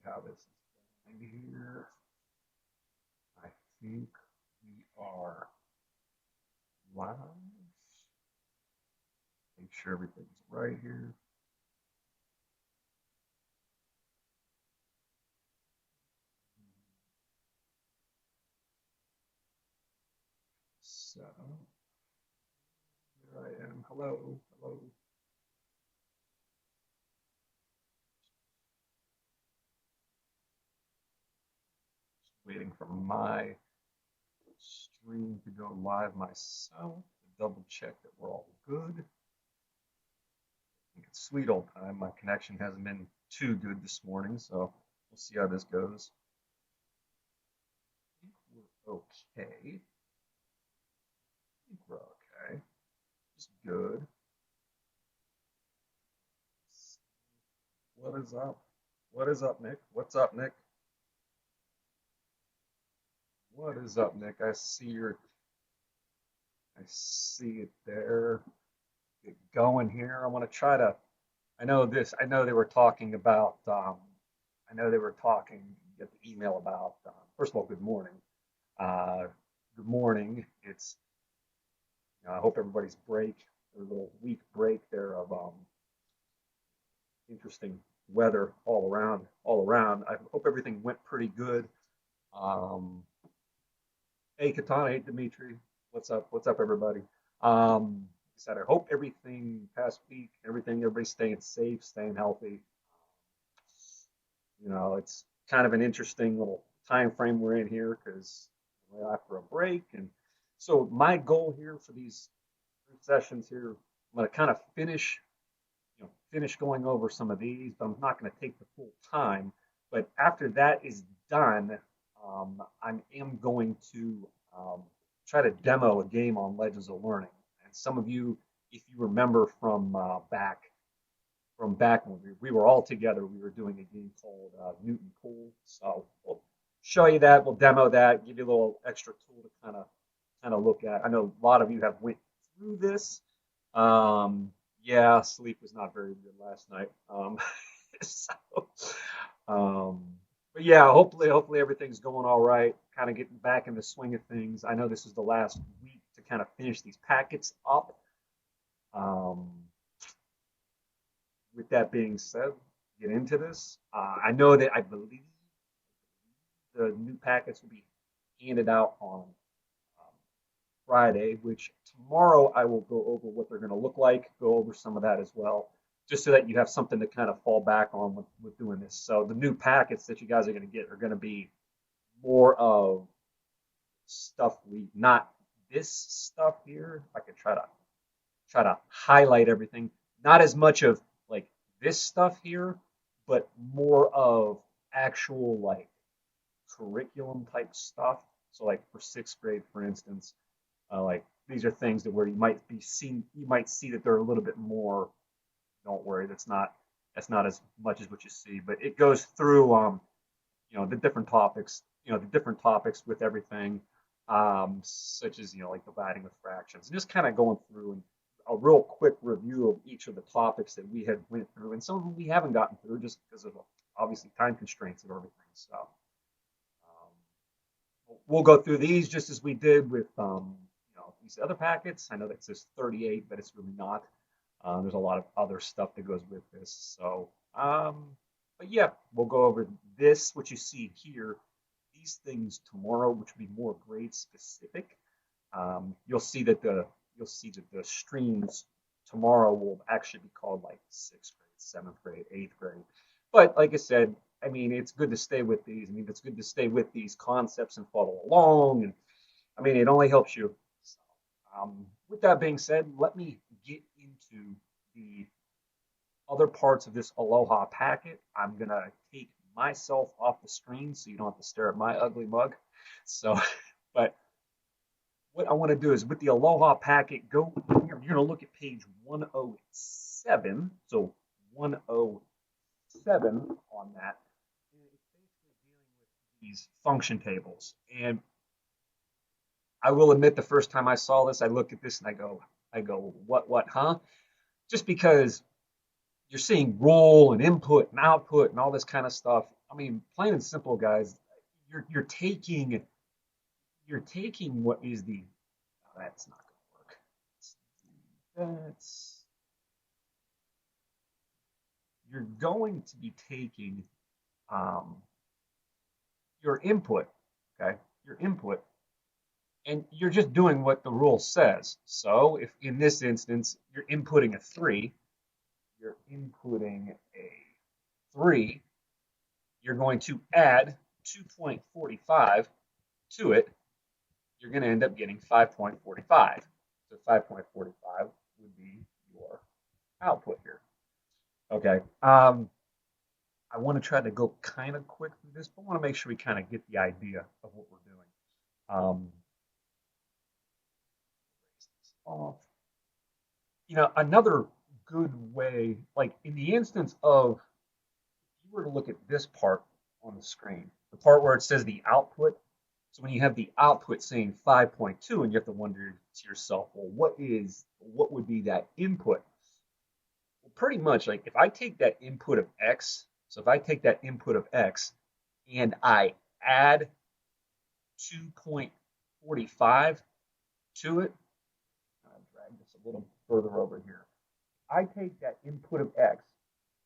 how this is going here. I think we are live. Make sure everything's right here. So here I am. Hello, hello. Just waiting for my stream to go live myself to double check that we're all good. I think it's sweet old time. My connection hasn't been too good this morning, so we'll see how this goes. I think we're okay. I think we're okay. Just good. What is up? What is up, Nick? What's up, Nick? What is up, Nick? I see it there. Get going here. I want to try to. I know this. I know they were talking about. I know they were talking. Get the email about. First of all, good morning. Uh, Good morning. It's. I hope everybody's break, their little week break there of interesting weather all around. All around. I hope everything went pretty good. Um, Hey, Katana. Hey, Dimitri. What's up? What's up, everybody? I said, I hope everything past week, everybody's staying safe, staying healthy. It's kind of an interesting little time frame we're in here because we're after a break. And so my goal here for these 3 sessions here, I'm going to kind of finish going over some of these, but I'm not going to take the full time. But after that is done, I am going to try to demo a game on Legends of Learning. And some of you, if you remember from back when we were all together, we were doing a game called Newton Pool. So we'll show you that, we'll demo that, give you a little extra tool to kind of look at. I know a lot of you have went through this. Yeah, sleep was not very good last night. So, um, but yeah, hopefully everything's going all right. Kind of getting back in the swing of things. I know this is the last week to kind of finish these packets up. Um, with that being said, get into this. I know that I believe the new packets will be handed out on Friday, which tomorrow I will go over what they're going to look like, go over some of that as well, just so that you have something to kind of fall back on with doing this. So the new packets that you guys are going to get are going to be more of stuff not this stuff here. I could try to highlight everything. Not as much of like this stuff here, but more of actual like curriculum type stuff. So like for 6th grade, for instance, like these are things that where you might see that they're a little bit more. Don't worry, that's not as much as what you see, but it goes through the different topics with everything, such as like dividing with fractions, and just kind of going through and a real quick review of each of the topics that we had went through, and some of them we haven't gotten through just because of obviously time constraints and everything. So we'll go through these just as we did with these other packets. I know that says 38, but it's really not. There's a lot of other stuff that goes with this. So, but yeah, we'll go over this, what you see here, these things tomorrow, which will be more grade specific. You'll see that the streams tomorrow will actually be called like 6th grade, 7th grade, 8th grade. But like I said, I mean, it's good to stay with these. I mean, it's good to stay with these concepts and follow along. And I mean, it only helps you. So, with that being said, let me get into the other parts of this Aloha packet. I'm going to take myself off the screen so you don't have to stare at my ugly mug. So, but what I want to do is with the Aloha packet, you're going to look at page 107. So 107 on that. And it's basically dealing with these function tables. And I will admit the first time I saw this, I look at this and I go, what, huh? Just because you're seeing rule and input and output and all this kind of stuff. I mean, plain and simple, guys, you're taking what is the oh, that's not going to work. That's you're going to be taking um, your input, okay, your input, and you're just doing what the rule says. So if in this instance you're inputting a three, you're inputting a three, you're going to add 2.45 to it, you're going to end up getting 5.45. So 5.45 would be your output here. Okay. I want to try to go kind of quick through this, but I want to make sure we kind of get the idea of what we're doing. Erase this off. Another good way, like in the instance of, if you were to look at this part on the screen, the part where it says the output. So when you have the output saying 5.2, and you have to wonder to yourself, well, what would be that input? Well, pretty much like if I take that input of x, so if I take that input of x and I add 2.45 to it, I'll drag this a little further over here. I take that input of x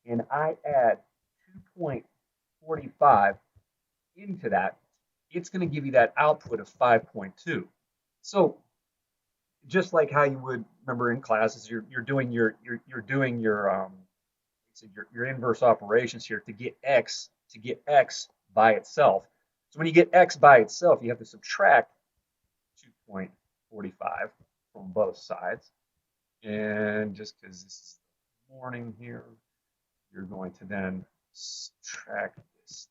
and I add 2.45 into that, it's going to give you that output of 5.2. So just like how you would remember in classes, you're doing your inverse operations here to get x by itself. So when you get x by itself, you have to subtract 2.45 from both sides. And just because this is the morning here, you're going to then subtract this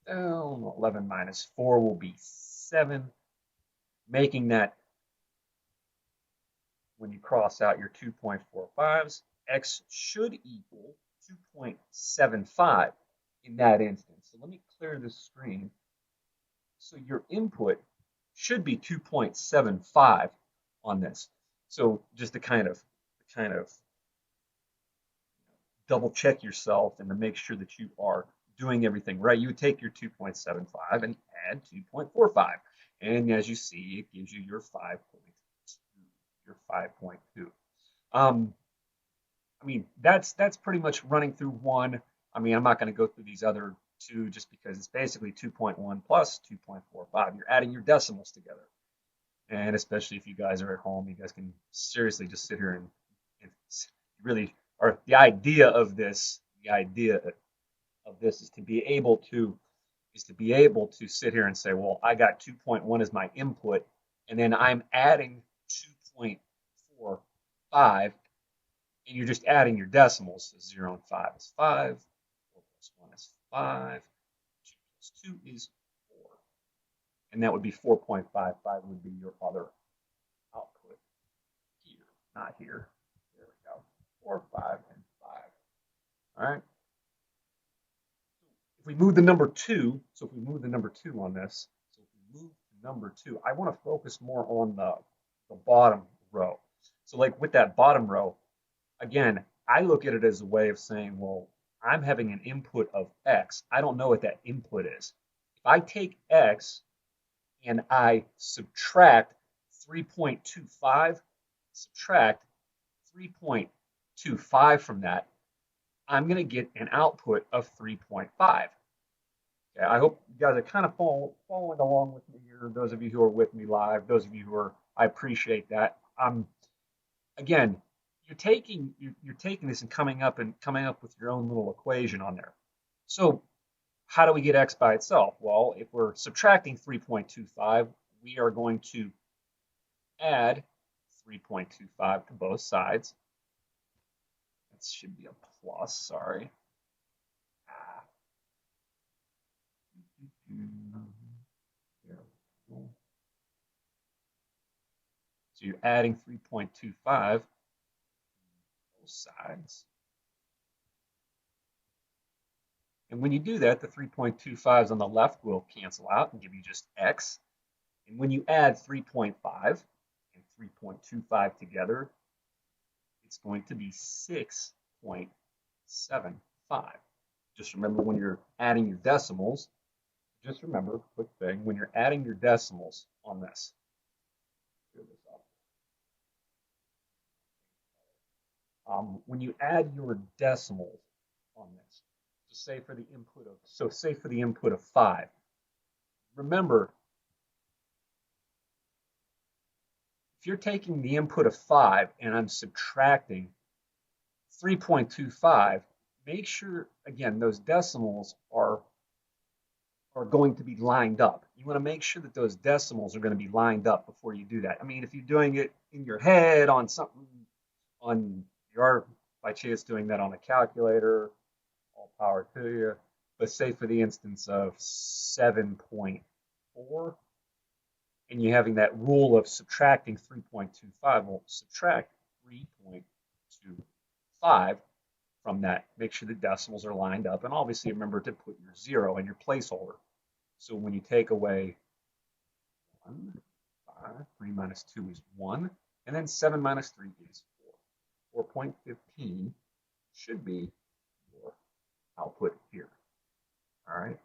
down. 11 minus 4 will be 7, making that when you cross out your 2.45s, x should equal 2.75 in that instance. So let me clear this screen. So your input should be 2.75 on this. So just to kind of double check yourself and to make sure that you are doing everything right, you would take your 2.75 and add 2.45. And as you see, it gives you your 5.2. Your 5.2. I mean, that's pretty much running through one. I mean, I'm not going to go through these other two just because it's basically 2.1 plus 2.45. You're adding your decimals together. And especially if you guys are at home, you guys can seriously just sit here and really, or the idea of this is to be able to sit here and say, well, I got 2.1 as my input, and then I'm adding 2.45, and you're just adding your decimals. So 0 and 5 is 5, 4 plus 1 is 5, 2 plus 2 is 4. And that would be 4.55 would be your other output here, not here. There we go. 4, 5, and 5. All right. If we move the number 2, so if we move the number 2 on this, so if we move to number 2, I want to focus more on the bottom row. So like with that bottom row, again, I look at it as a way of saying, well, I'm having an input of x. I don't know what that input is. If I take x and I subtract 3.25, subtract 3.25 from that, I'm going to get an output of 3.5. Okay, I hope you guys are kind of following along with me here. Those of you who are with me live, those of you who are, I appreciate that. Again, you're taking this and coming up with your own little equation on there. So how do we get x by itself? Well, if we're subtracting 3.25, we are going to add 3.25 to both sides. That should be a plus, sorry. So you're adding 3.25 both sides. And when you do that, the 3.25s on the left will cancel out and give you just x. And when you add 3.5 and 3.25 together, it's going to be 6.75. 0.75. Just remember when you're adding your decimals, just remember, quick thing, when you're adding your decimals on this, when you add your decimals on this, so say for the input of 5, remember, if you're taking the input of 5 and I'm subtracting 3.25, make sure, again, those decimals are going to be lined up. You want to make sure that those decimals are going to be lined up before you do that. I mean, if you're doing it in your head on something, you are by chance doing that on a calculator, all power to you. But say for the instance of 7.4, and you're having that rule of subtracting 3.25, well, subtract 3.25 from that. Make sure the decimals are lined up, and obviously remember to put your 0 and your placeholder. So when you take away 1, 5, 3 minus 2 is 1, and then 7 minus 3 is 4. 4.15 should be your output here. All right.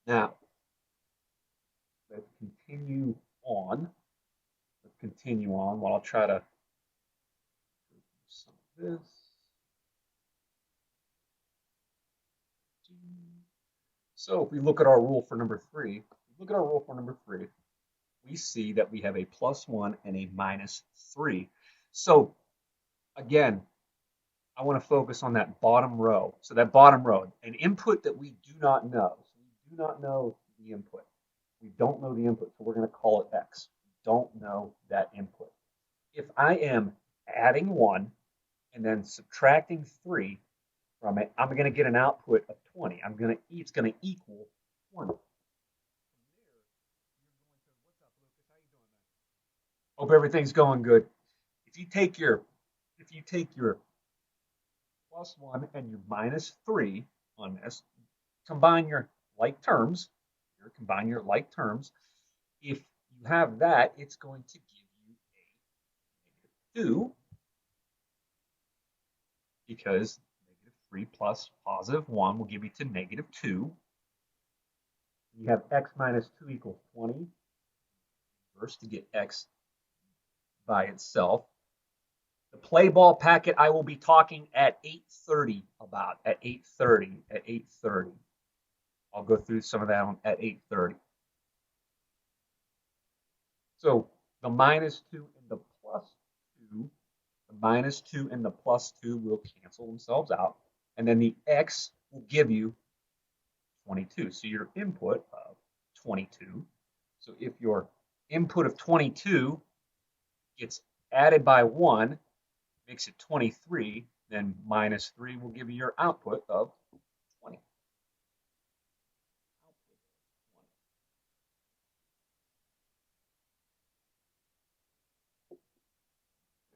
Now, let's continue on. Let's continue on while I'll try to do some of this. So if we look at our rule for number 3, we see that we have a +1 and a -3. So again, I want to focus on that bottom row. So that bottom row, an input that we do not know. So we do not know the input. We don't know the input, so we're going to call it X. We don't know that input. If I am adding 1 and then subtracting 3 from it, I'm going to get an output of 20. It's going to equal 20. Hope everything's going good. If you take your +1 and your -3 on this, combine your like terms. Combine your like terms. If you have that, it's going to give you a -2, because -3 plus +1 will give you to -2. You have x minus 2 equals 20. First, to get x by itself. The play ball packet I will be talking at 8:30 about. At 8:30. I'll go through some of that at 8:30. So the -2 and the +2, the -2 and the +2 will cancel themselves out, and then the x will give you 22. So your input of 22. So if your input of 22 gets added by 1, makes it 23, then -3 will give you your output of 20.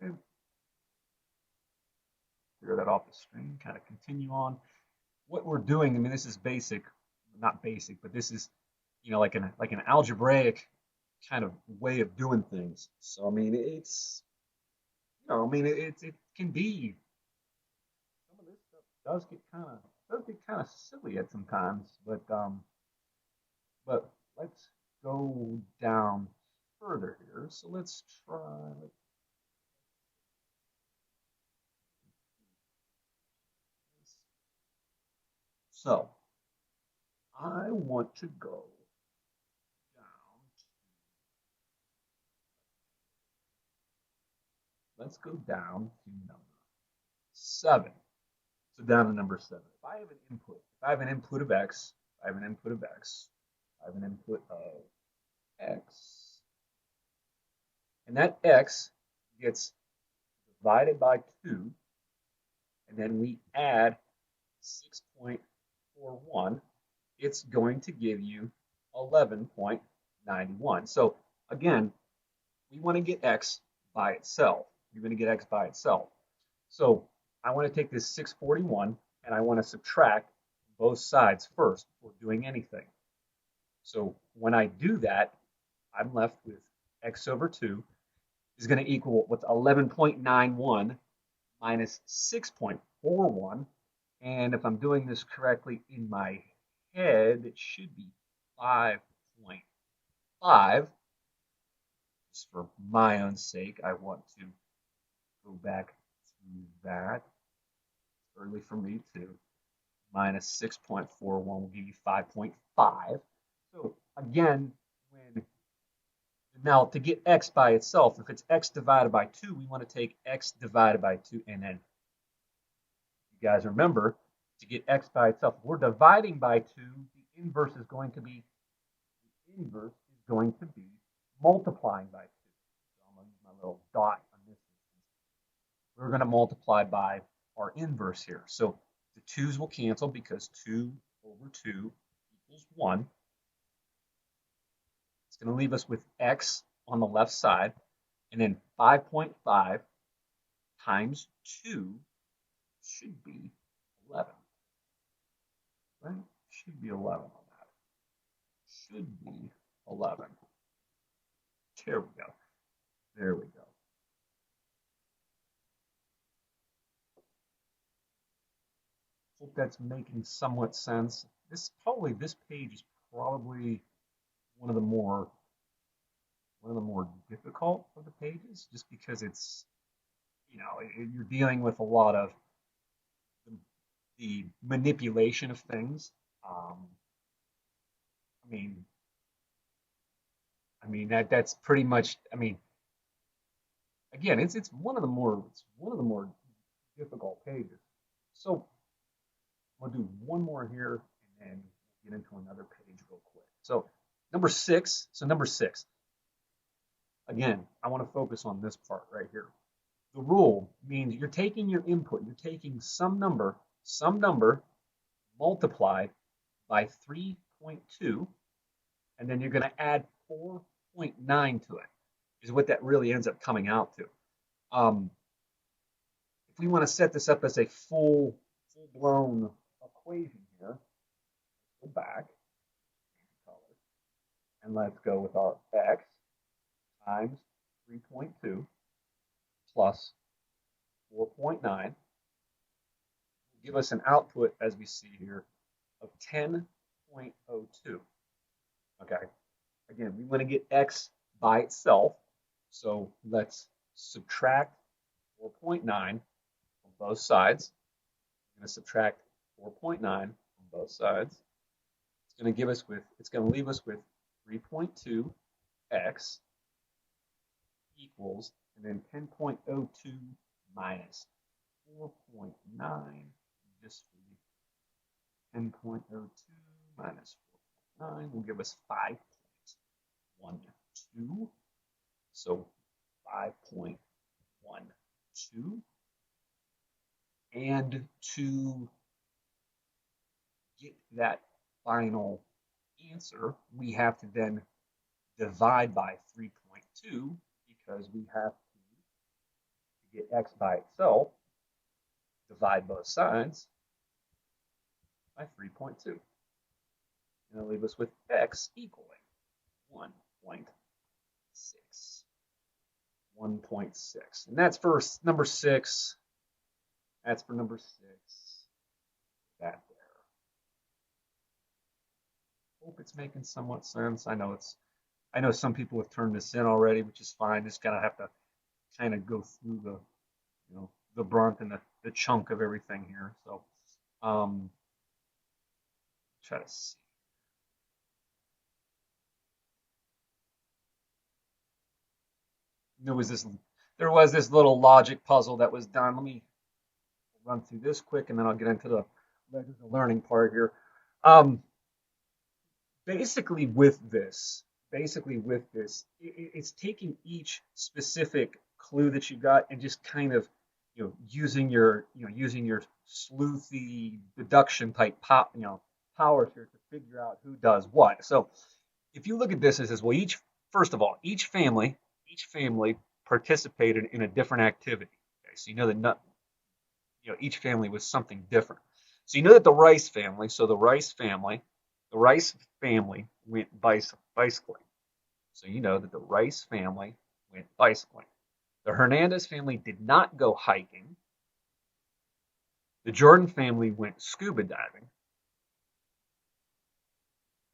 Okay. Clear that off the screen, kind of continue on. What we're doing, I mean, this is basic, not basic, but this is, like an algebraic kind of way of doing things. So I mean, it can be, some of this stuff does get kind of silly at some times, but let's go down further here. So let's try. So I want to go down. Let's go down to number 7. So down to number 7. If I have an input, of x, I have an input of x, I have an input of x, and that x gets divided by 2, and then we add 6.41, it's going to give you 11.91. So again, we want to get x by itself. You're going to get x by itself. So I want to take this 641 and I want to subtract both sides first before doing anything. So when I do that, I'm left with x over 2. is going to equal what's 11.91 minus 6.41. And if I'm doing this correctly in my head, it should be 5.5. Just for my own sake, I want to go back to that. It's early for me too. Minus 6.41 will give you 5.5. So again, when now to get x by itself, if it's x divided by 2, we want to take x divided by 2, and then you guys remember, to get x by itself, if we're dividing by 2, the inverse is going to be multiplying by 2. So I'm going to use my little dot on this. We're going to multiply by our inverse here. So the 2's will cancel because 2 over 2 equals 1. It's going to leave us with x on the left side, and then 5.5 times 2 should be 11. Right? Should be 11 on that. Should be 11. There we go. There we go. Hope that's making somewhat sense. This page is probably one of the more difficult of the pages, just because it's, you're dealing with a lot of the manipulation of things. That's pretty much. Again, it's one of the more difficult pages. So we'll do one more here and then get into another page real quick. So number six. Again, I want to focus on this part right here. The rule means you're taking your input, you're taking some number multiplied by 3.2, and then you're going to add 4.9 to it, is what that really ends up coming out to. If we want to set this up as a full-blown equation here, go back, and let's go with our x times 3.2 plus 4.9 will give us an output, as we see here, of 10.02. Okay. Again, we want to get x by itself, so let's subtract 4.9 on both sides. I'm going to subtract 4.9 on both sides. It's going to leave us with 3.2x equals, and then 10.02 minus 4.9, just for 10.02 minus 4.9 will give us 5.12. So 5.12. And to get that final answer, we have to then divide by 3.2, because we have to get x by itself, divide both sides by 3.2. And it'll leave us with x equaling 1.6. 1.6. And that's for number 6. That's for number 6. That there. Hope it's making somewhat sense. I know some people have turned this in already, which is fine. Just gotta have to kind of go through the brunt and the chunk of everything here. So try to see. There was this little logic puzzle that was done. Let me run through this quick, and then I'll get into the learning part here. Basically with this, it's taking each specific clue that you got and just kind of, using your sleuthy deduction type powers here to figure out who does what. So if you look at this, it says, well, first of all, each family participated in a different activity. Okay, so each family was something different. So you know that the rice family went bicycling. So you know that the rice family went bicycling. The Hernandez family did not go hiking. The Jordan family went scuba diving.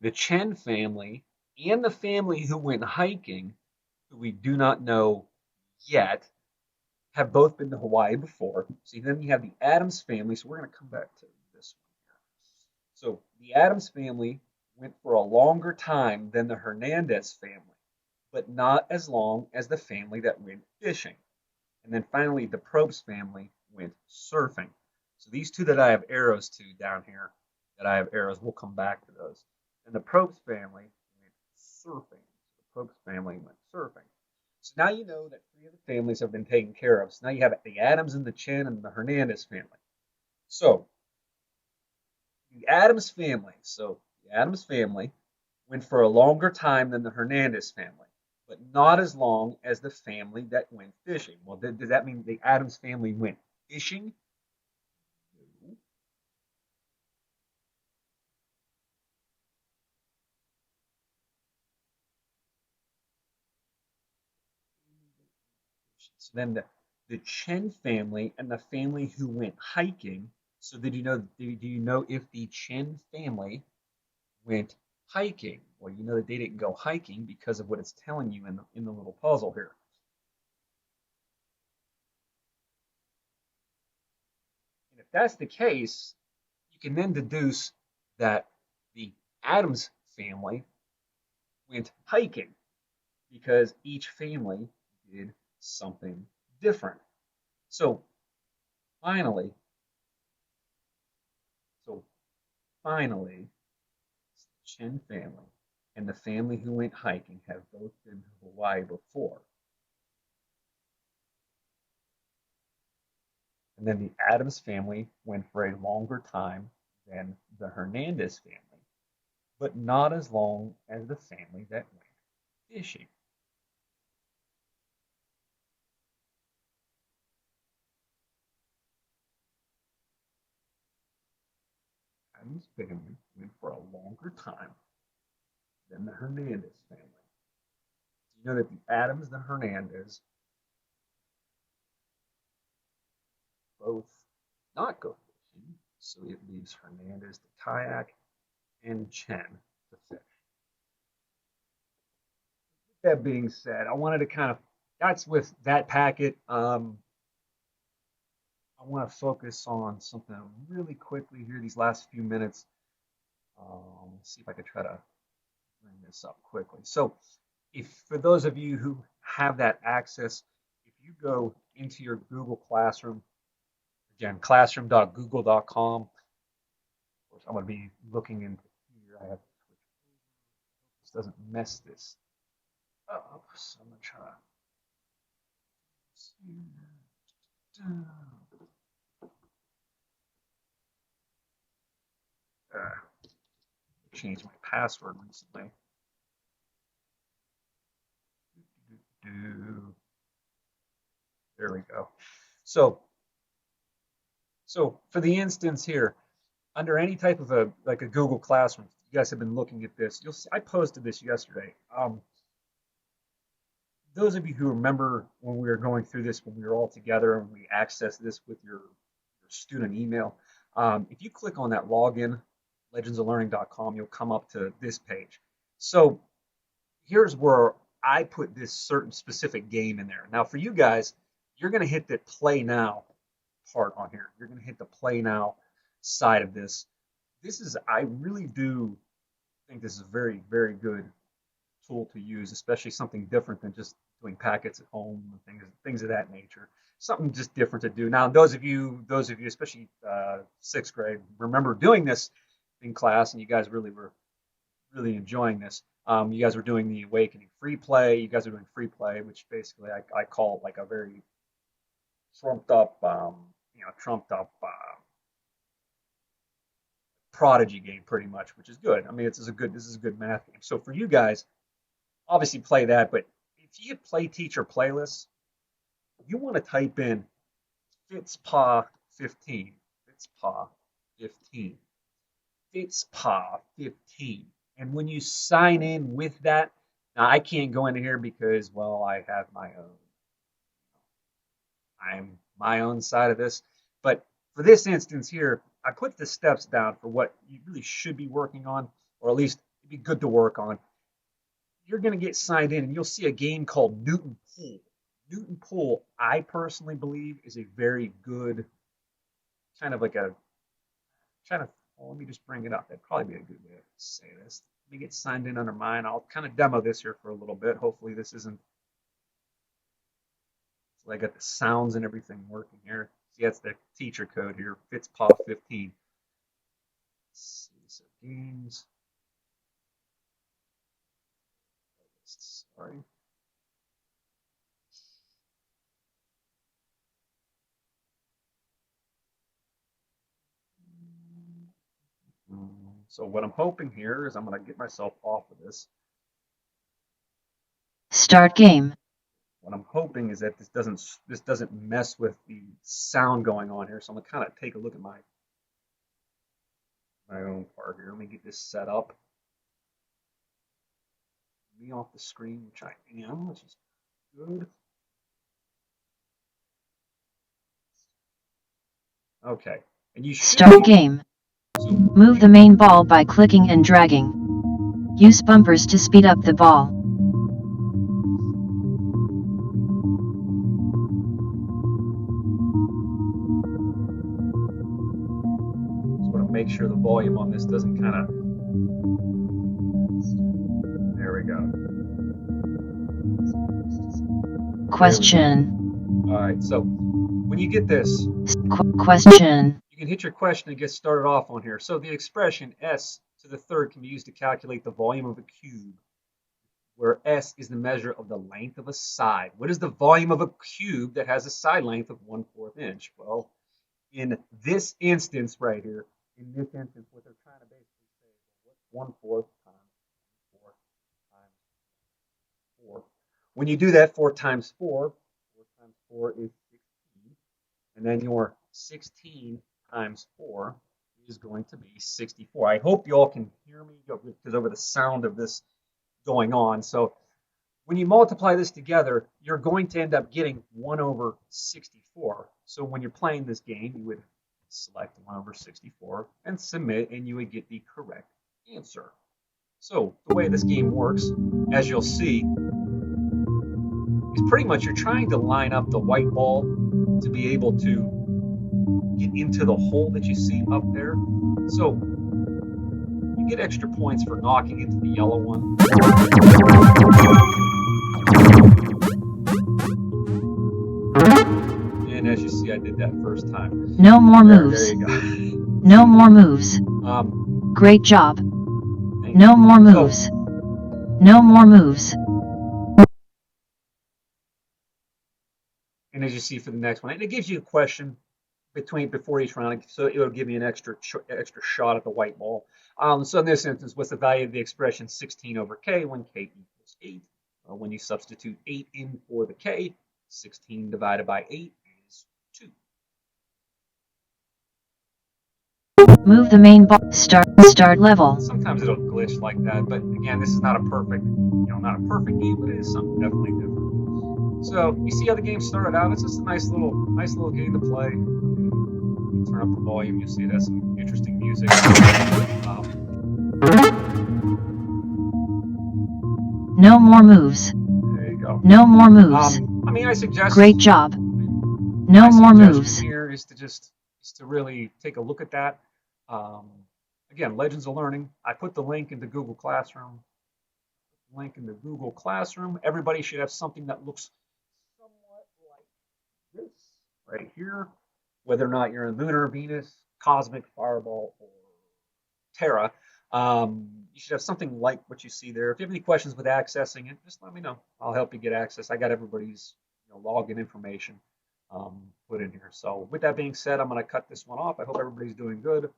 The Chen family and the family who went hiking, who we do not know yet, have both been to Hawaii before. So then you have the Adams family. So we're going to come back to this one here. So the Adams family went for a longer time than the Hernandez family, but not as long as the family that went fishing. And then finally, the Probst family went surfing. So these two that I have arrows to down here, that I have arrows, we'll come back to those. And the Probst family went surfing. So the Probst family went surfing. So now you know that three of the families have been taken care of. So now you have the Adams and the Chen and the Hernandez family. So the Adams family, went for a longer time than the Hernandez family, but not as long as the family that went fishing. Well, does that mean the Adams family went fishing? No. So then the Chen family and the family who went hiking. So do you know if the Chen family went hiking? Well, you know that they didn't go hiking because of what it's telling you in the little puzzle here. And if that's the case, you can then deduce that the Adams family went hiking because each family did something different. So finally, so finally, the Chen family and the family who went hiking have both been to Hawaii before. And then the Adams family went for a longer time than the Hernandez family, but not as long as the family that went fishing. Adams family went for a longer time than the Hernandez family. Do you know that the Adams and the Hernandez both not go fishing? So it leaves Hernandez to kayak and Chen to fish. That being said, I wanted to that's with that packet. I want to focus on something really quickly here, these last few minutes. Let's see if I could try to bring this up quickly. So, if for those of you who have that access, if you go into your Google Classroom, again, classroom.google.com, of course, I'm going to be looking in here. I have to switch over. This doesn't mess this up, so I'm going to try change my password recently. There we go. So, so for the instance here, under any type of a Google Classroom, you guys have been looking at this. You'll see I posted this yesterday. Those of you who remember when we were going through this, when we were all together and we accessed this with your student email, if you click on that login, legendsoflearning.com, you'll come up to this page. So here's where I put this certain specific game in there. Now for you guys, you're going to hit the play now part on here. You're going to hit the play now side of this. I really do think this is a very, very good tool to use, especially something different than just doing packets at home and things of that nature. Something just different to do. Now, those of you, especially sixth grade, remember doing this in class, and you guys really were really enjoying this. You guys were doing the Awakening free play. You guys are doing free play, which basically I call it like a very trumped up prodigy game, pretty much, which is good. I mean, this is a good math game. So for you guys, obviously play that, but if you get play teacher playlists, you want to type in Fitzpaw 15, Fitzpaw 15, Fitzpaw 15. And when you sign in with that, now I can't go into here because, well, I have my own I'm my own side of this. But for this instance here, I put the steps down for what you really should be working on, or at least it'd be good to work on. You're going to get signed in and you'll see a game called Newton Pool. Newton Pool, I personally believe, is a very good kind of like a trying to. Well, let me just bring it up. That'd probably be a good way to say this. Let me get signed in under mine. I'll kind of demo this here for a little bit. Hopefully, this isn't. So I got the sounds and everything working here. See, that's the teacher code here. Fitz 15. Let's see, so games. Sorry. So what I'm hoping here is I'm going to get myself off of this. Start game. What I'm hoping is that this doesn't mess with the sound going on here. So I'm going to kind of take a look at my own part here. Let me get this set up. Me off the screen, which I am, which is good. Okay, and you should start game. Move the main ball by clicking and dragging. Use bumpers to speed up the ball. Just want to make sure the volume on this doesn't kind of. There we go. Question. All right, so when you get this, question. You can hit your question and get started off on here. So the expression s to the third can be used to calculate the volume of a cube, where s is the measure of the length of a side. What is the volume of a cube that has a side length of 1/4 inch? Well, in this instance right here, what they're trying to basically say is, what's 1/4 times 4 times 4? When you do that, 4 times 4 times 4 is 16. And then your 16 times 4 is going to be 64. I hope you all can hear me because over the sound of this going on. So when you multiply this together, you're going to end up getting 1/64. So when you're playing this game, you would select 1/64 and submit, and you would get the correct answer. So the way this game works, as you'll see, is pretty much you're trying to line up the white ball to be able to get into the hole that you see up there. So you get extra points for knocking into the yellow one. And as you see, I did that first time. No more moves. There you go. No more moves. Great job. No more moves. No more moves. And as you see for the next one, and it gives you a question before each round, so it will give you an extra shot at the white ball. So in this instance, what's the value of the expression 16/k when k equals 8? When you substitute 8 in for the k, 16 divided by 8 is 2. Move the main ball. Start level. Sometimes it'll glitch like that, but again, this is not a perfect game, but it is something definitely different. So you see how the game started out. It's just a nice little game to play. Turn up the volume. You see it has some interesting music. No more moves. There you go. No more moves. I suggest. Great job. No more moves. Here is to really take a look at that. Again, Legends of Learning. I put the link into Google Classroom. Everybody should have something that looks somewhat like this right here. Whether or not you're in Lunar, Venus, Cosmic, Fireball, or Terra, you should have something like what you see there. If you have any questions with accessing it, just let me know. I'll help you get access. I got everybody's login information put in here. So with that being said, I'm going to cut this one off. I hope everybody's doing good.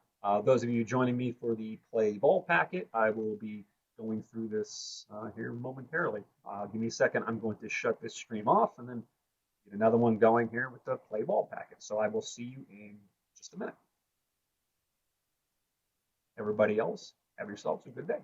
Those of you joining me for the Play Ball packet, I will be going through this here momentarily. Give me a second. I'm going to shut this stream off and then get another one going here with the Play Ball packet. So I will see you in just a minute. Everybody else, have yourselves a good day.